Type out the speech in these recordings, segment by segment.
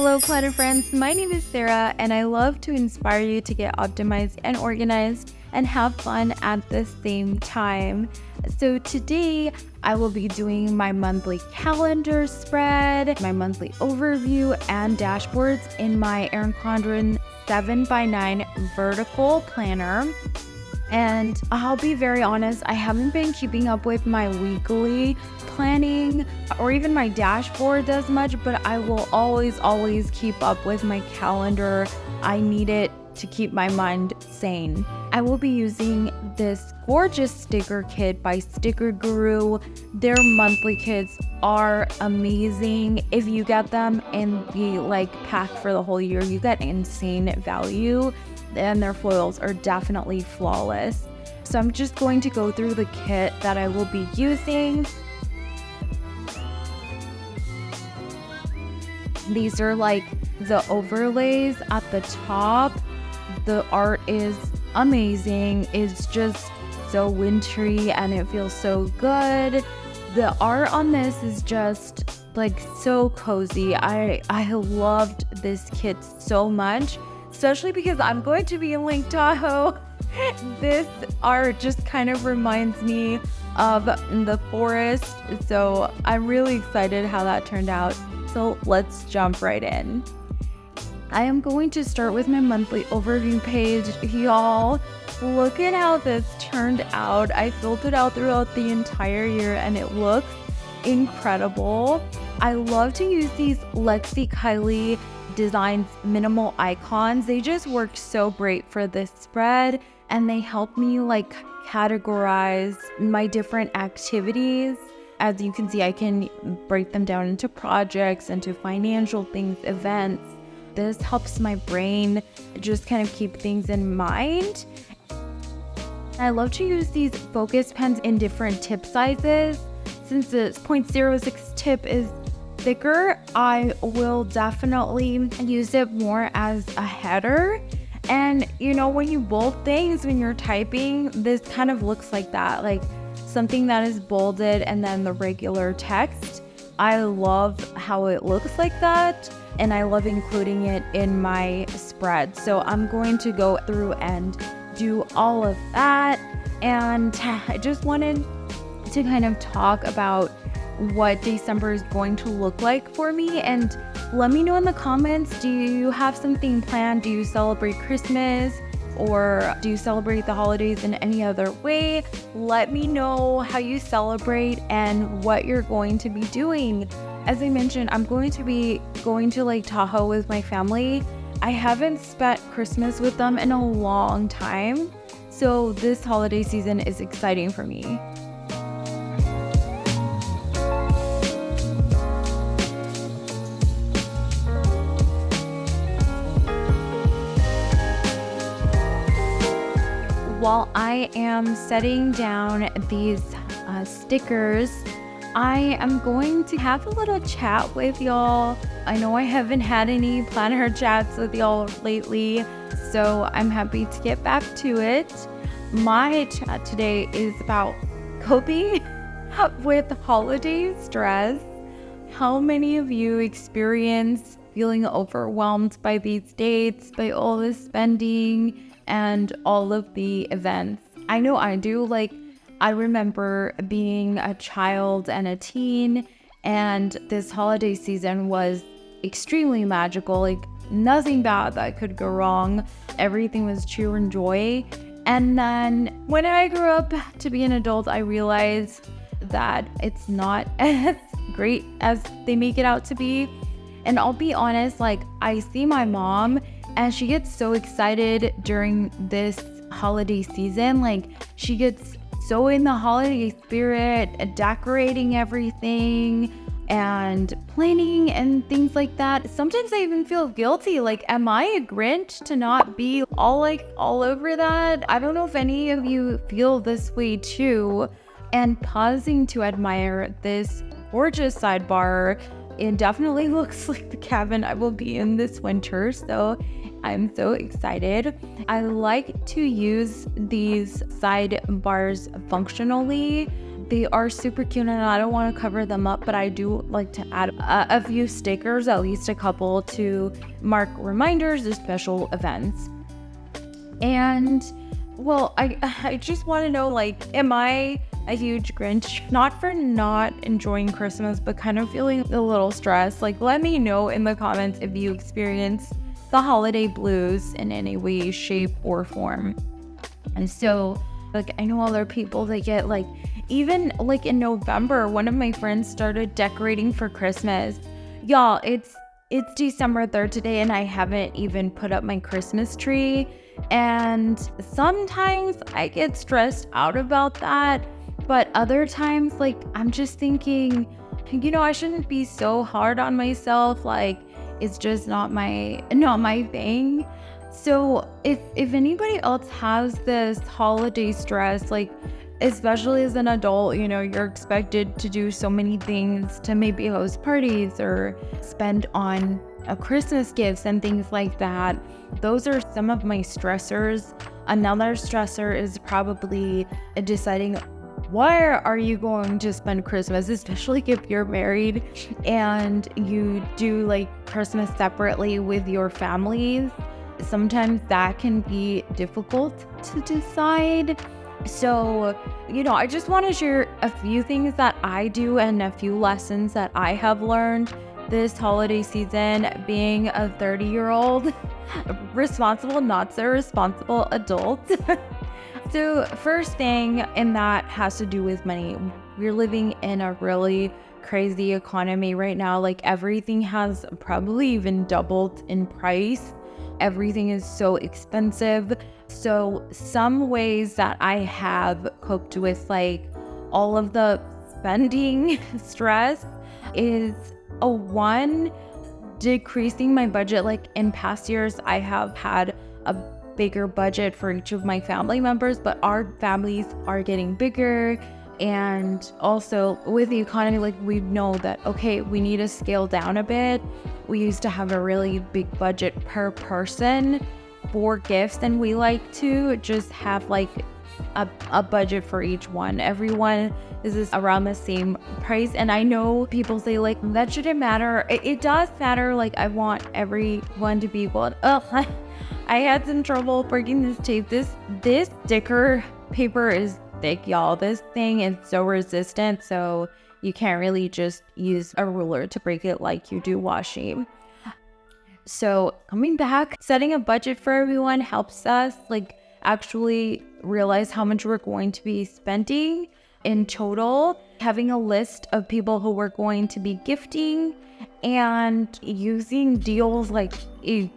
Hello, Planet Friends. My name is Sarah, and I love to inspire you to get optimized and organized and have fun at the same time. So today, I will be doing my monthly calendar spread, my monthly overview, and dashboards in my Erin Condren 7x9 vertical planner. And I'll be very honest, I haven't been keeping up with my weekly planning or even my dashboard as much, but I will always keep up with my calendar. I need it to keep my mind sane. I will be using this gorgeous sticker kit by Sticker Guru. Their monthly kits are amazing. If you get them in the pack for the whole year, you get insane value, and their foils are definitely flawless. So I'm just going to go through the kit that I will be using. These are like the overlays at the top. The art is amazing. It's just so wintry and it feels so good. The art on this is just so cozy. I loved this kit so much, especially because I'm going to be in Lake Tahoe. This art just kind of reminds me of the forest, so I'm really excited how that turned out. So let's jump right in. I am going to start with my monthly overview page. Y'all, look at how this turned out. I filled it out throughout the entire year and it looks incredible. I love to use these Lexi Kylie Designs minimal icons. They just work so great for this spread, and they help me categorize my different activities. As you can see, I can break them down into projects, into financial things, events. This helps my brain just kind of keep things in mind. I love to use these focus pens in different tip sizes. Since the 0.06 tip is thicker, I will definitely use it more as a header. And when you bold things when you're typing, this kind of looks like that, like something that is bolded and then the regular text. I love how it looks like that, and I love including it in my spread. So I'm going to go through and do all of that. And I just wanted to kind of talk about what December is going to look like for me. And let me know in the comments, do you have something planned? Do you celebrate Christmas? Or do you celebrate the holidays in any other way? Let me know how you celebrate and what you're going to be doing. As I mentioned, I'm going to be going to Lake Tahoe with my family. I haven't spent Christmas with them in a long time, so this holiday season is exciting for me. While I am setting down these stickers, I am going to have a little chat with y'all. I know I haven't had any planner chats with y'all lately, so I'm happy to get back to it. My chat today is about coping with holiday stress. How many of you experience feeling overwhelmed by these dates, by all this spending, and all of the events? I know I do. I remember being a child and a teen, and this holiday season was extremely magical. Nothing bad that could go wrong. Everything was cheer and joy. And then when I grew up to be an adult, I realized that it's not as great as they make it out to be. And I'll be honest, I see my mom, and she gets so excited during this holiday season. She gets so in the holiday spirit, decorating everything and planning and things like that. Sometimes I even feel guilty. Am I a Grinch to not be all over that? I don't know if any of you feel this way too. And pausing to admire this gorgeous sidebar, it definitely looks like the cabin I will be in this winter, so I'm so excited. I like to use these sidebars functionally They are super cute and I don't want to cover them up, but I do like to add a few stickers, at least a couple, to mark reminders of special events. And well, I just want to know, like, am I a huge Grinch? Not for not enjoying Christmas, but kind of feeling a little stressed. Like, let me know in the comments if you experience the holiday blues in any way, shape, or form. And so, like, I know other people that get, like, even like in November, one of my friends started decorating for Christmas. Y'all, it's December 3rd today and I haven't even put up my Christmas tree. And sometimes I get stressed out about that, but other times, like, I'm just thinking, I shouldn't be so hard on myself. Like, it's just not my thing. So if anybody else has this holiday stress, like, especially as an adult, you're expected to do so many things, to maybe host parties or spend on Christmas gifts and things like that. Those are some of my stressors. Another stressor is probably deciding where are you going to spend Christmas, especially if you're married and you do like Christmas separately with your families. Sometimes that can be difficult to decide. So, I just want to share a few things that I do and a few lessons that I have learned this holiday season, being a 30-year-old responsible, not so responsible adult. So first thing, and that has to do with money. We're living in a really crazy economy right now. Like, everything has probably even doubled in price. Everything is so expensive. So some ways that I have coped with, like, all of the spending stress is one, decreasing my budget. Like, in past years, I have had a bigger budget for each of my family members, but our families are getting bigger. And also with the economy, like, we know that, okay, we need to scale down a bit. We used to have a really big budget per person for gifts, and we like to just have like a budget for each one. Everyone is around the same price. And I know people say, like, that shouldn't matter. It does matter. Like, I want everyone to be equal. Ugh, I had some trouble breaking this tape. This sticker paper is thick, y'all. This thing is so resistant, so you can't really just use a ruler to break it like you do washi. So coming back, setting a budget for everyone helps us, like, actually realize how much we're going to be spending in total. Having a list of people who we're going to be gifting and using deals, like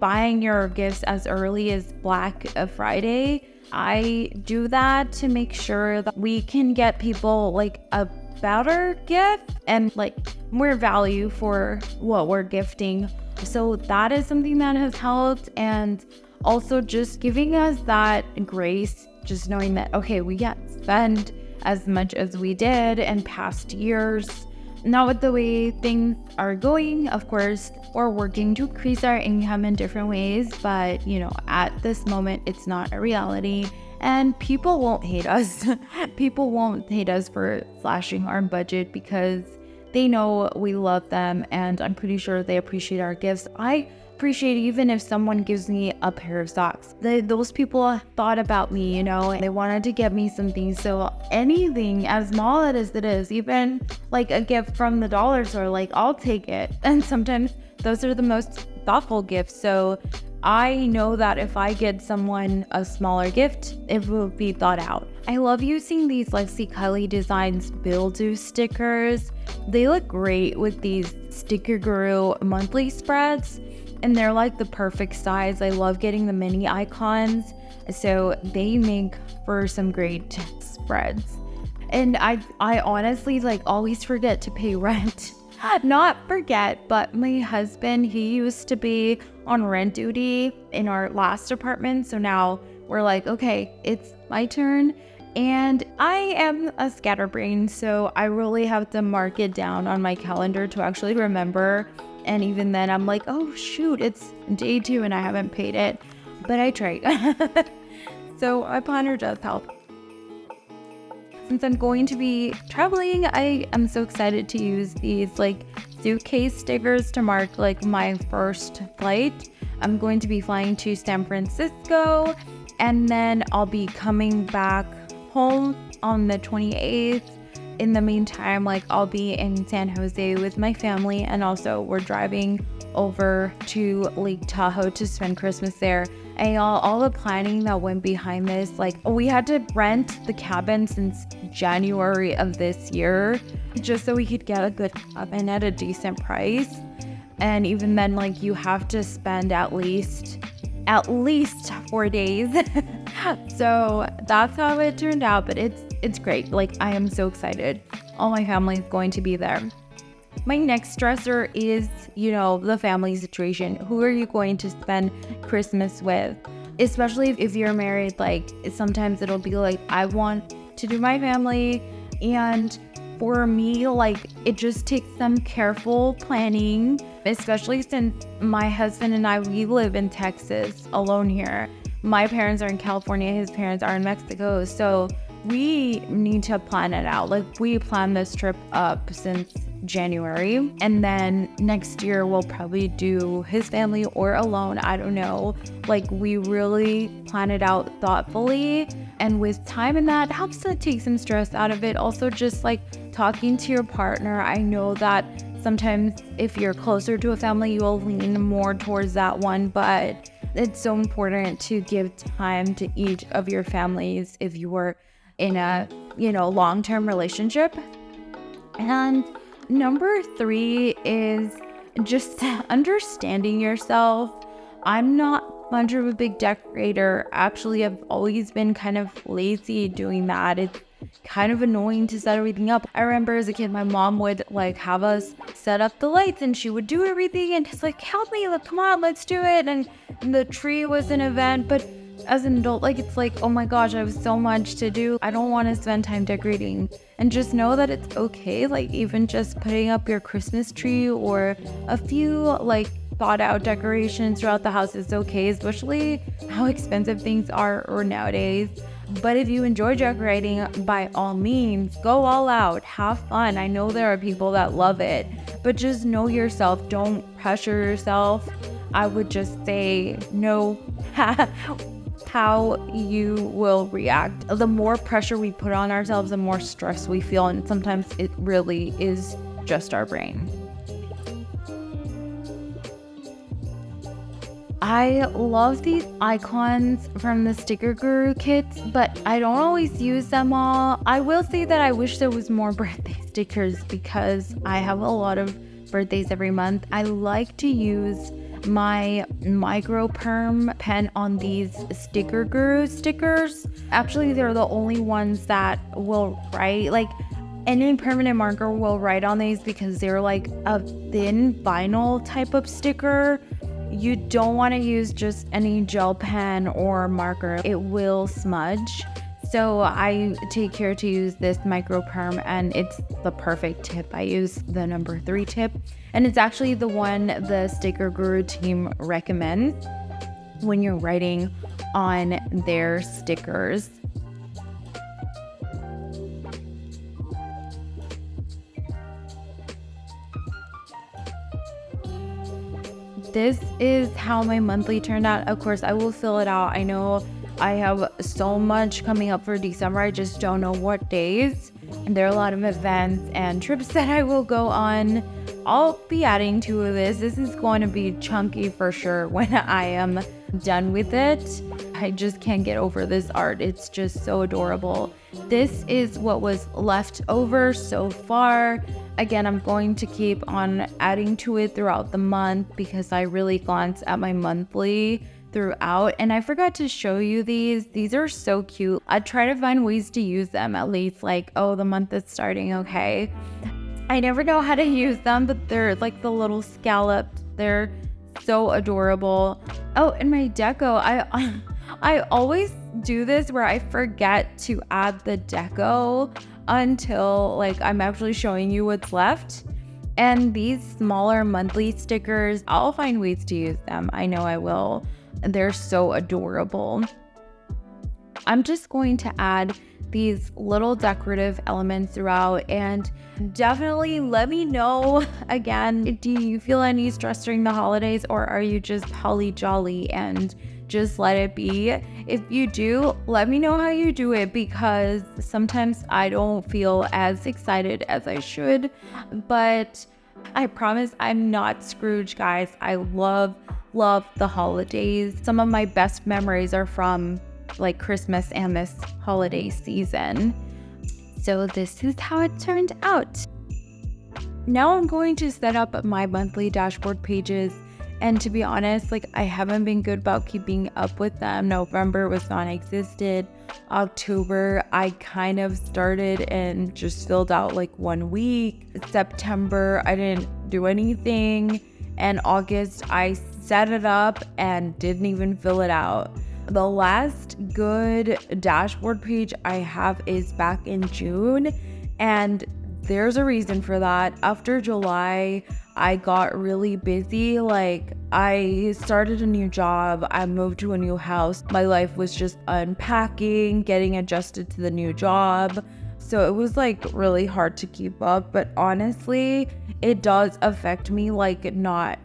buying your gifts as early as Black Friday. I do that to make sure that we can get people like a better gift and like more value for what we're gifting. So that is something that has helped. And also just giving us that grace, just knowing that, okay, we can't spend as much as we did in past years. Not with the way things are going. Of course, we're working to increase our income in different ways, but at this moment, it's not a reality. And people won't hate us. People won't hate us for slashing our budget because they know we love them, and I'm pretty sure they appreciate our gifts. I appreciate even if someone gives me a pair of socks. Those people thought about me, and they wanted to get me something. So anything as small as it is, even like a gift from the dollar store, like, I'll take it. And sometimes those are the most thoughtful gifts. So I know that if I get someone a smaller gift, it will be thought out. I love using these Lexi Kylie Designs Build-Do stickers. They look great with these Sticker Guru monthly spreads, and they're like the perfect size. I love getting the mini icons, so they make for some great spreads. And I honestly like always forget to pay rent. Not forget, but my husband, he used to be on rent duty in our last apartment, so now we're like, okay, it's my turn. And I am a scatterbrain, so I really have to mark it down on my calendar to actually remember. And even then, I'm like, oh shoot, it's day 2 and I haven't paid it. But I try. So my planner does help. since I'm going to be traveling, I am so excited to use these like suitcase stickers to mark like my first flight. I'm going to be flying to San Francisco, and then I'll be coming back home on the 28th. In the meantime, like I'll be in San Jose with my family, and also we're driving over to Lake Tahoe to spend Christmas there. And all the planning that went behind this, like we had to rent the cabin since January of this year just so we could get a good cabin at a decent price. And even then, like you have to spend at least 4 days. So that's how it turned out, but it's great. Like I am so excited. All my family is going to be there. My next stressor is, the family situation. Who are you going to spend Christmas with? Especially if you're married, like sometimes it'll be like, I want to do my family. And for me, like it just takes some careful planning, especially since my husband and I, we live in Texas alone here. My parents are in California, his parents are in Mexico. So we need to plan it out. Like we planned this trip up since January, and then next year we'll probably do his family or alone. I don't know. Like we really plan it out thoughtfully, and with time in that helps to take some stress out of it. Also just like talking to your partner. I know that sometimes if you're closer to a family, you'll lean more towards that one, but it's so important to give time to each of your families if you were in a, long-term relationship. And number 3 is just understanding yourself. I'm not much of a big decorator. Actually, I've always been kind of lazy doing that. It's kind of annoying to set everything up. I remember as a kid, my mom would like have us set up the lights and she would do everything and just like, help me, like, come on, let's do it. And the tree was an event, but as an adult, like it's like, oh my gosh, I have so much to do. I don't want to spend time decorating. And just know that it's okay. Like even just putting up your Christmas tree or a few like thought out decorations throughout the house is okay, especially how expensive things are nowadays. But if you enjoy decorating, by all means, go all out, have fun. I know there are people that love it, but just know yourself. Don't pressure yourself. I would just say know how you will react. The more pressure we put on ourselves, the more stress we feel, and sometimes it really is just our brain. I love these icons from the Sticker Guru kits, but I don't always use them all. I will say that I wish there was more birthday stickers because I have a lot of birthdays every month. I like to use my micro perm pen on these Sticker Guru stickers. Actually, they're the only ones that will write, like any permanent marker will write on these because they're like a thin vinyl type of sticker. You don't want to use just any gel pen or marker. It will smudge. So I take care to use this micro perm, and it's the perfect tip. I use the number 3 tip, and it's actually the one the Sticker Guru team recommends when you're writing on their stickers. This is how my monthly turned out. Of course, I will fill it out. I know I have so much coming up for December. I just don't know what days. And there are a lot of events and trips that I will go on. I'll be adding to this. This is going to be chunky for sure when I am done with it. I just can't get over this art. It's just so adorable. This is what was left over so far. Again, I'm going to keep on adding to it throughout the month because I really glance at my monthly throughout. And I forgot to show you these. These are so cute. I try to find ways to use them at least, like, oh, the month is starting, okay. I never know how to use them, but they're like the little scalloped. They're so adorable. Oh, and my deco, I always do this where I forget to add the deco until like I'm actually showing you what's left. And these smaller monthly stickers, I'll find ways to use them. I know I will. They're so adorable. I'm just going to add these little decorative elements throughout. And definitely let me know, again, do you feel any stress during the holidays, or are you just holly jolly and just let it be? If you do, let me know how you do it, because sometimes I don't feel as excited as I should, but I promise I'm not Scrooge, guys. I love the holidays. Some of my best memories are from like Christmas and this holiday season. So this is how it turned out. Now I'm going to set up my monthly dashboard pages. And to be honest, like, I haven't been good about keeping up with them. November was non-existent. October, I kind of started and just filled out like 1 week. September, I didn't do anything. And August, I set it up and didn't even fill it out. The last good dashboard page I have is back in June, and there's a reason for that. After July, I got really busy. Like, I started a new job, I moved to a new house. My life was just unpacking, getting adjusted to the new job. So it was like really hard to keep up. But honestly, it does affect me, like not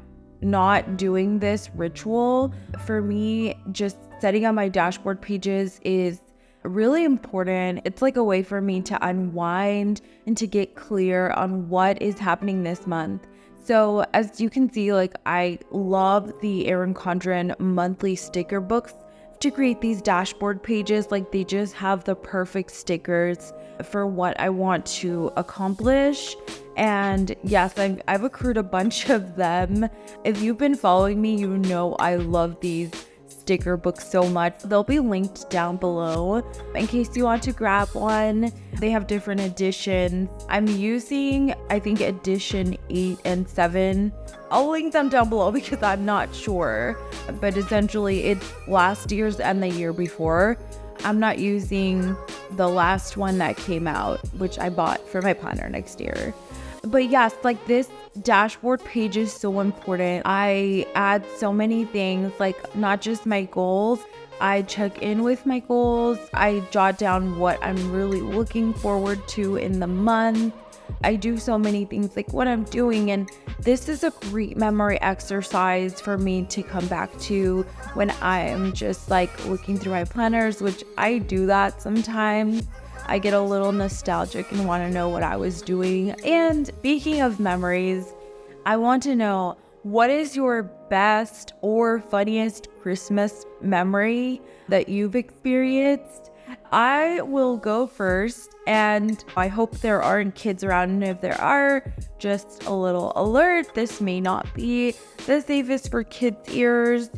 doing this ritual. For me, just setting up my dashboard pages is really important. It's like a way for me to unwind and to get clear on what is happening this month. So as you can see, like, I love the Erin Condren monthly sticker books to create these dashboard pages. Like, they just have the perfect stickers for what I want to accomplish. And yes, I've accrued a bunch of them. If you've been following me, you know I love these sticker books so much. They'll be linked down below in case you want to grab one. They have different editions. I'm using, I think, edition 8 and 7. I'll link them down below because I'm not sure, but essentially it's last year's and the year before. I'm not using the last one that came out, which I bought for my planner next year. But yes, like, this dashboard page is so important. I add so many things, like not just my goals. I check in with my goals. I jot down what I'm really looking forward to in the month. I do so many things, like what I'm doing. And this is a great memory exercise for me to come back to when I'm just like looking through my planners, which I do that sometimes. I get a little nostalgic and want to know what I was doing. And speaking of memories, I want to know, what is your best or funniest Christmas memory that you've experienced? I will go first, and I hope there aren't kids around, and if there are, just a little alert, this may not be the safest for kids' ears.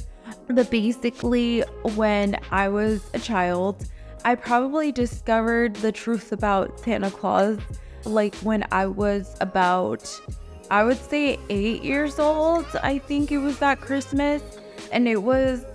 But basically, when I was a child, I probably discovered the truth about Santa Claus like when I was about, I would say, 8 years old. I think it was that Christmas, and it was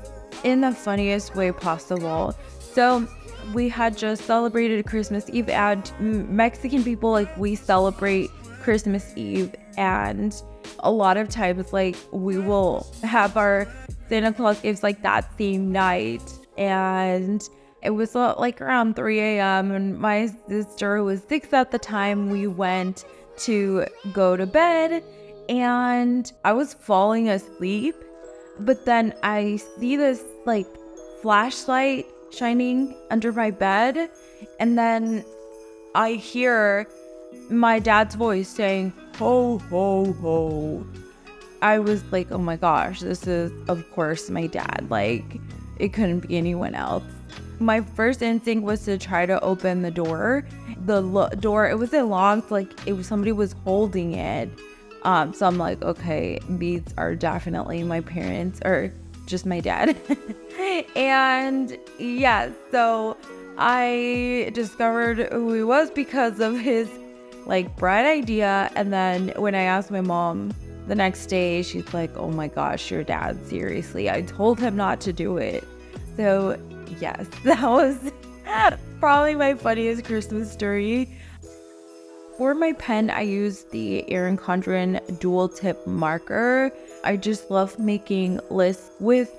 in the funniest way possible. So we had just celebrated Christmas Eve, and Mexican people, like, we celebrate Christmas Eve, and a lot of times, like, we will have our Santa Claus gifts like that same night. And it was like around 3 a.m. and my sister, who was 6 at the time, we went to go to bed, and I was falling asleep. But then I see this like flashlight shining under my bed, and then I hear my dad's voice saying, "Ho, ho, ho." I was like, oh my gosh, this is, of course, my dad. Like, it couldn't be anyone else. My first instinct was to try to open the door. The door, it wasn't locked, like somebody was holding it. So I'm like, okay, these are definitely my parents, or just my dad. And yeah, so I discovered who he was because of his like bright idea. And then when I asked my mom the next day, she's like, oh my gosh, your dad, seriously, I told him not to do it. So yes, that was probably my funniest Christmas story. For my pen, I use the Erin Condren dual tip marker. I just love making lists with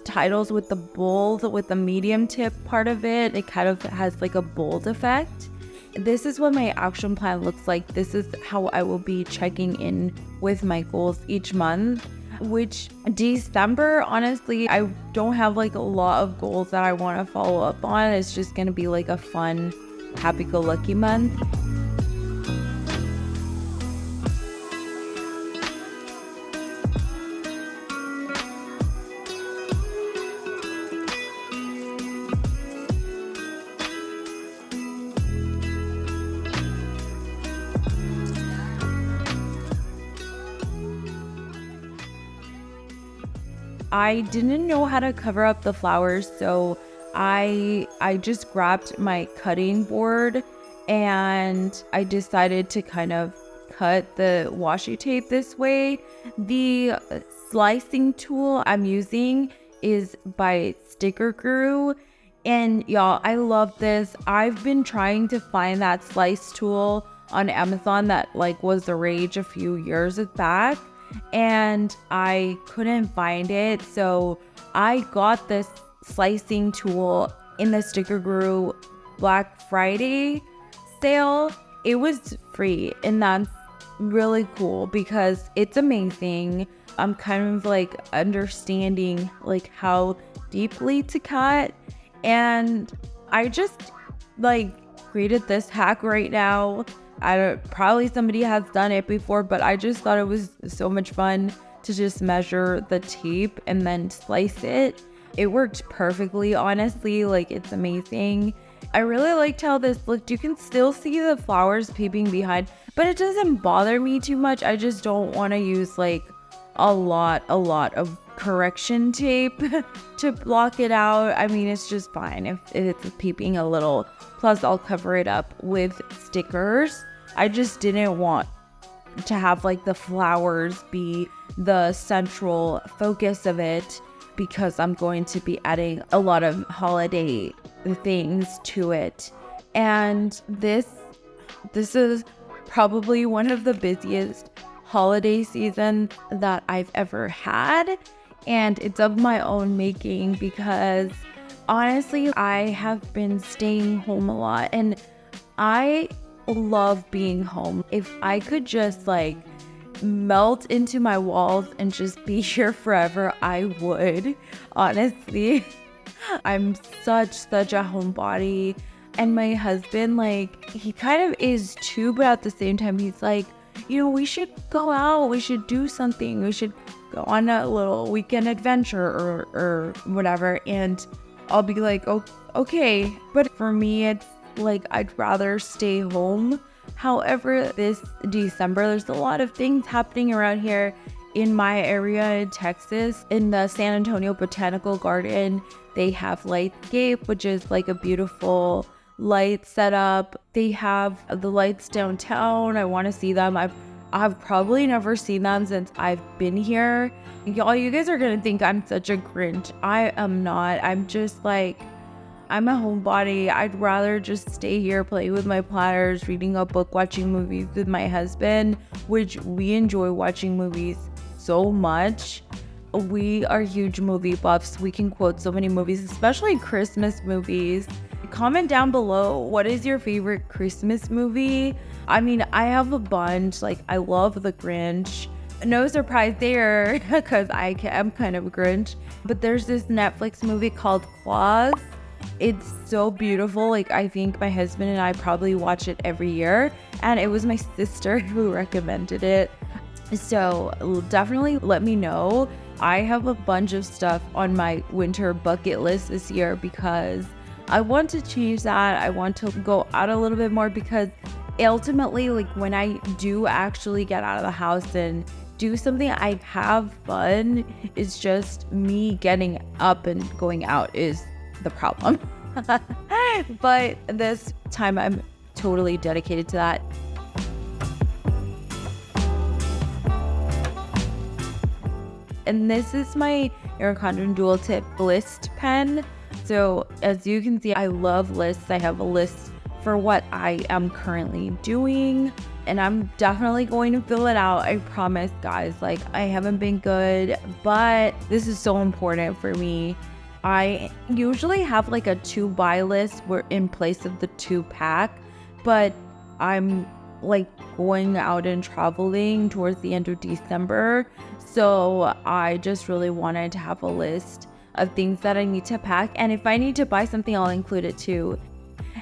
titles with the bold, with the medium tip part of it. It kind of has like a bold effect. This is what my action plan looks like. This is how I will be checking in with my goals each month. Which December, honestly, I don't have like a lot of goals that I want to follow up on. It's just gonna be like a fun, happy-go-lucky month. I didn't know how to cover up the flowers, so I just grabbed my cutting board and I decided to kind of cut the washi tape this way. The slicing tool I'm using is by Sticker Guru, and y'all, I love this. I've been trying to find that slice tool on Amazon that like was the rage a few years back, and I couldn't find it, so I got this slicing tool in the Sticker Guru Black Friday sale. It was free, and that's really cool because it's amazing. I'm kind of like understanding like how deeply to cut, and I just like created this hack right now. Probably somebody has done it before, but I just thought it was so much fun to just measure the tape and then slice it. It worked perfectly, honestly. Like, it's amazing. I really liked how this looked. You can still see the flowers peeping behind, but it doesn't bother me too much. I just don't want to use like a lot of correction tape to block it out. I mean, it's just fine if it's peeping a little. Plus, I'll cover it up with stickers. I just didn't want to have like the flowers be the central focus of it because I'm going to be adding a lot of holiday things to it. And this is probably one of the busiest holiday seasons that I've ever had, and it's of my own making because honestly, I have been staying home a lot and I love being home. If I could just like melt into my walls and just be here forever, I would. Honestly, I'm such a homebody, and my husband, like, he kind of is too, but at the same time he's like, you know, we should go out, we should do something, we should go on a little weekend adventure or whatever. And I'll be like, oh, okay. But for me, it's like, I'd rather stay home. However, this December, there's a lot of things happening around here in my area in Texas. In the San Antonio Botanical Garden, they have Lightscape, which is like a beautiful light setup. They have the lights downtown. I want to see them. I've probably never seen them since I've been here. Y'all, you guys are gonna think I'm such a Grinch. I am not. I'm just like, I'm a homebody. I'd rather just stay here, play with my platters, reading a book, watching movies with my husband, which we enjoy watching movies so much. We are huge movie buffs. We can quote so many movies, especially Christmas movies. Comment down below, what is your favorite Christmas movie? I mean, I have a bunch. Like, I love The Grinch. No surprise there, because I am kind of a Grinch. But there's this Netflix movie called Claus. It's so beautiful. Like, I think my husband and I probably watch it every year. And it was my sister who recommended it. So definitely let me know. I have a bunch of stuff on my winter bucket list this year because I want to change that. I want to go out a little bit more because ultimately, like, when I do actually get out of the house and do something, I have fun. It's just me getting up and going out is the problem. But this time I'm totally dedicated to that. And this is my Erin Condren dual tip list pen. So as you can see, I love lists. I have a list for what I am currently doing. and I'm definitely going to fill it out. I promise, guys. Like, I haven't been good, but this is so important for me. I usually have like a 2-buy list where in place of the 2-pack, but I'm like going out and traveling towards the end of December. So I just really wanted to have a list of things that I need to pack. And if I need to buy something, I'll include it too.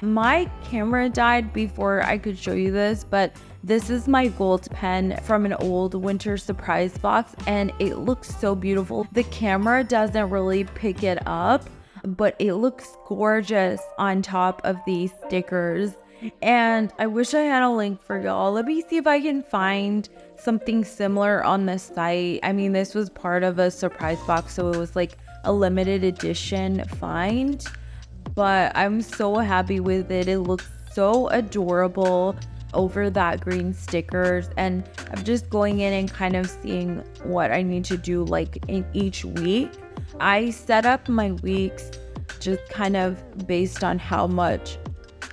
My camera died before I could show you this, but this is my gold pen from an old winter surprise box, and it looks so beautiful. The camera doesn't really pick it up, but it looks gorgeous on top of these stickers. And I wish I had a link for y'all. Let me see if I can find something similar on the site. I mean, this was part of a surprise box, so it was like a limited edition find. But I'm so happy with it. It looks so adorable over that green stickers, and I'm just going in and kind of seeing what I need to do like in each week. I set up my weeks just kind of based on how much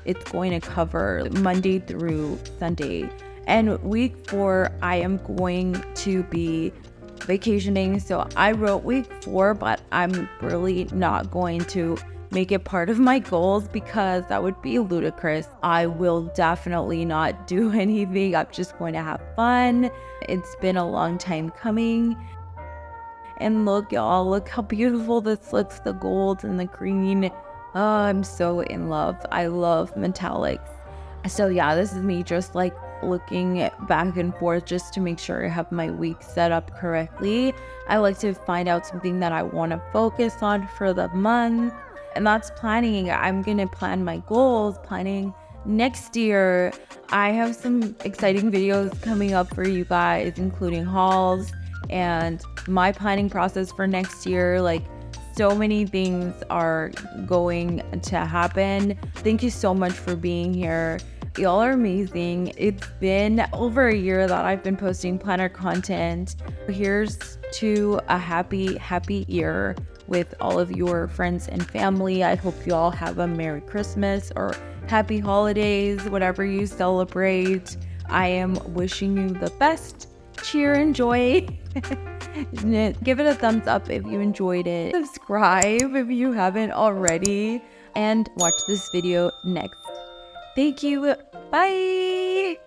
it's going to cover Monday through Sunday. And week 4, I am going to be vacationing. So I wrote week 4, but I'm really not going to make it part of my goals because that would be ludicrous. I will definitely not do anything. I'm just going to have fun. It's been a long time coming. And look, y'all, look how beautiful this looks, the gold and the green. Oh, I'm so in love. I love metallics. So yeah, this is me just like looking back and forth just to make sure I have my week set up correctly. I like to find out something that I want to focus on for the month. And that's planning. I'm going to plan my goals, planning next year. I have some exciting videos coming up for you guys, including hauls and my planning process for next year. Like, so many things are going to happen. Thank you so much for being here. Y'all are amazing. It's been over a year that I've been posting planner content. Here's to a happy year with all of your friends and family. I hope you all have a Merry Christmas or Happy Holidays, whatever you celebrate. I am wishing you the best. Cheer and joy. Give it a thumbs up if you enjoyed it. Subscribe if you haven't already. And watch this video next. Thank you. Bye.